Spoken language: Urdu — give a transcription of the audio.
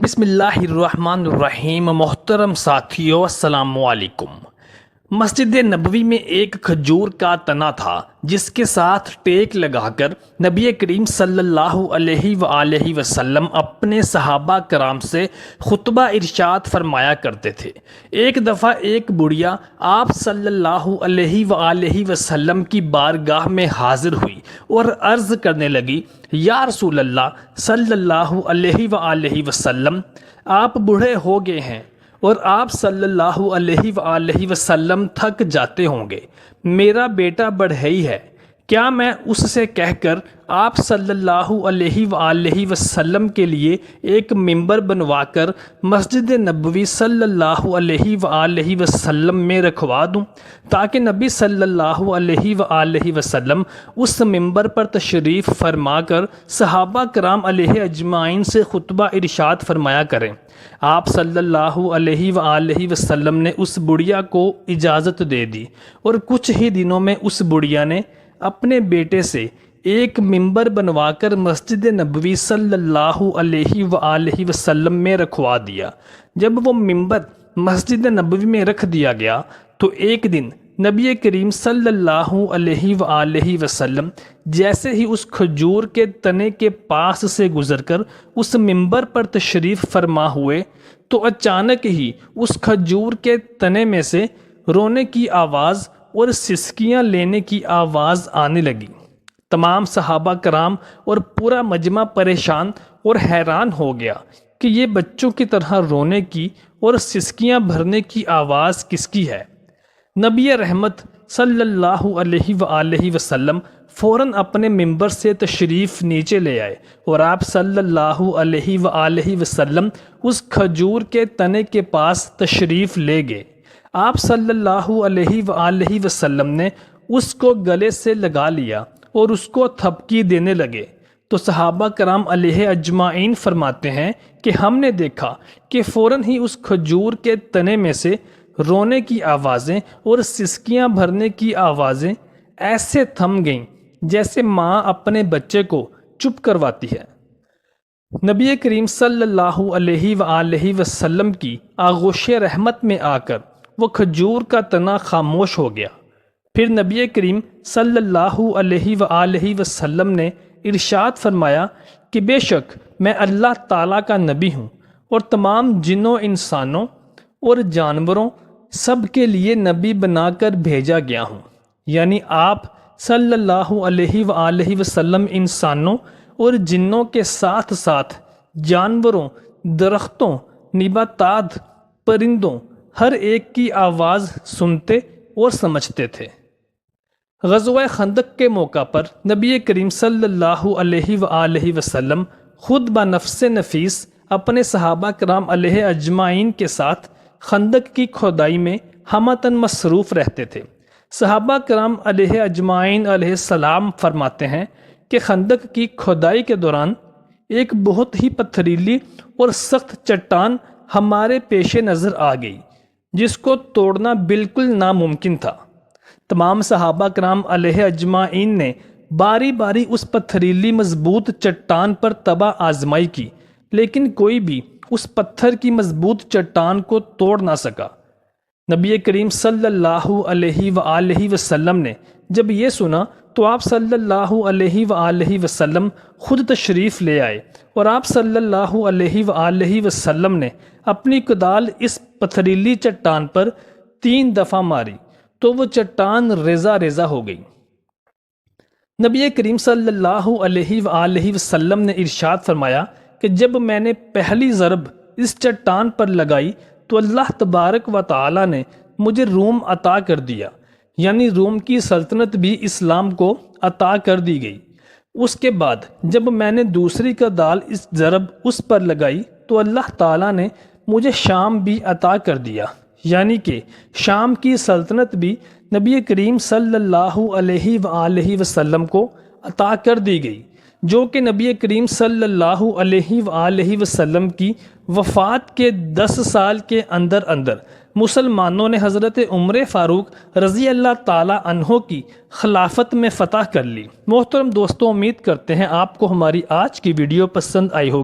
بسم اللہ الرحمن الرحیم۔ محترم ساتھیو، السلام علیکم۔ مسجد نبوی میں ایک کھجور کا تنا تھا جس کے ساتھ ٹیک لگا کر نبی کریم صلی اللہ علیہ وآلہ وسلم اپنے صحابہ کرام سے خطبہ ارشاد فرمایا کرتے تھے۔ ایک دفعہ ایک بڑھیا آپ صلی اللہ علیہ وآلہ وسلم کی بارگاہ میں حاضر ہوئی اور عرض کرنے لگی، یا رسول اللہ صلی اللہ علیہ وآلہ وسلم، آپ بوڑھے ہو گئے ہیں اور آپ صلی اللہ علیہ وآلہ وسلم تھک جاتے ہوں گے۔ میرا بیٹا بڑھئی ہے، کیا میں اس سے کہہ کر آپ صلی اللہ علیہ وآلہ وسلم کے لیے ایک ممبر بنوا کر مسجد نبوی صلی اللہ علیہ وآلہ وسلم میں رکھوا دوں تاکہ نبی صلی اللہ علیہ وآلہ وسلم اس ممبر پر تشریف فرما کر صحابہ کرام علیہ اجمعین سے خطبہ ارشاد فرمایا کریں؟ آپ صلی اللہ علیہ وآلہ وسلم نے اس بڑھیا کو اجازت دے دی اور کچھ ہی دنوں میں اس بڑھیا نے اپنے بیٹے سے ایک ممبر بنوا کر مسجد نبوی صلی اللہ علیہ وآلہ وسلم میں رکھوا دیا۔ جب وہ ممبر مسجد نبوی میں رکھ دیا گیا تو ایک دن نبی کریم صلی اللہ علیہ وآلہ وسلم جیسے ہی اس کھجور کے تنے کے پاس سے گزر کر اس ممبر پر تشریف فرما ہوئے تو اچانک ہی اس کھجور کے تنے میں سے رونے کی آواز اور سسکیاں لینے کی آواز آنے لگی۔ تمام صحابہ کرام اور پورا مجمع پریشان اور حیران ہو گیا کہ یہ بچوں کی طرح رونے کی اور سسکیاں بھرنے کی آواز کس کی ہے؟ نبی رحمت صلی اللہ علیہ وآلہ وسلم فوراً اپنے ممبر سے تشریف نیچے لے آئے اور آپ صلی اللہ علیہ وآلہ وسلم اس کھجور کے تنے کے پاس تشریف لے گئے۔ آپ صلی اللہ علیہ وآلہ وسلم نے اس کو گلے سے لگا لیا اور اس کو تھپکی دینے لگے تو صحابہ کرام علیہ اجمعین فرماتے ہیں کہ ہم نے دیکھا کہ فوراً ہی اس کھجور کے تنے میں سے رونے کی آوازیں اور سسکیاں بھرنے کی آوازیں ایسے تھم گئیں جیسے ماں اپنے بچے کو چپ کرواتی ہے۔ نبی کریم صلی اللہ علیہ وآلہ وسلم کی آغوش رحمت میں آ کر وہ کھجور کا تنا خاموش ہو گیا۔ پھر نبی کریم صلی اللہ علیہ وآلہ وسلم نے ارشاد فرمایا کہ بے شک میں اللہ تعالیٰ کا نبی ہوں اور تمام جنوں، انسانوں اور جانوروں سب کے لیے نبی بنا کر بھیجا گیا ہوں۔ یعنی آپ صلی اللہ علیہ وآلہ وسلم انسانوں اور جنوں کے ساتھ ساتھ جانوروں، درختوں، نباتات، پرندوں، ہر ایک کی آواز سنتے اور سمجھتے تھے۔ غزوہ خندق کے موقع پر نبی کریم صلی اللہ علیہ وآلہ وسلم خود بنفس نفیس اپنے صحابہ کرام علیہ اجمعین کے ساتھ خندق کی کھودائی میں ہمتاً مصروف رہتے تھے۔ صحابہ کرام علیہ اجمعین علیہ السلام فرماتے ہیں کہ خندق کی کھودائی کے دوران ایک بہت ہی پتھریلی اور سخت چٹان ہمارے پیش نظر آ گئی جس کو توڑنا بالکل ناممکن تھا۔ تمام صحابہ کرام علیہ اجمعین نے باری باری اس پتھریلی مضبوط چٹان پر تباہ آزمائی کی لیکن کوئی بھی اس پتھر کی مضبوط چٹان کو توڑ نہ سکا۔ نبی کریم صلی اللہ علیہ وآلہ وسلم نے جب یہ سنا تو آپ صلی اللہ علیہ وآلہ وسلم خود تشریف لے آئے اور آپ صلی اللہ علیہ وآلہ وسلم نے اپنی کدال اس پتھریلی چٹان پر 3 دفعہ ماری تو وہ چٹان ریزہ ریزہ ہو گئی۔ نبی کریم صلی اللہ علیہ وآلہ وسلم نے ارشاد فرمایا کہ جب میں نے پہلی ضرب اس چٹان پر لگائی تو اللہ تبارک و تعالی نے مجھے روم عطا کر دیا، یعنی روم کی سلطنت بھی اسلام کو عطا کر دی گئی۔ اس کے بعد جب میں نے دوسری کدال اس ضرب اس پر لگائی تو اللہ تعالیٰ نے مجھے شام بھی عطا کر دیا، یعنی کہ شام کی سلطنت بھی نبی کریم صلی اللہ علیہ وآلہ وسلم کو عطا کر دی گئی، جو کہ نبی کریم صلی اللہ علیہ وآلہ وسلم کی وفات کے 10 سال کے اندر اندر مسلمانوں نے حضرت عمر فاروق رضی اللہ تعالیٰ عنہ کی خلافت میں فتح کر لی۔ محترم دوستوں، امید کرتے ہیں آپ کو ہماری آج کی ویڈیو پسند آئی ہوگی۔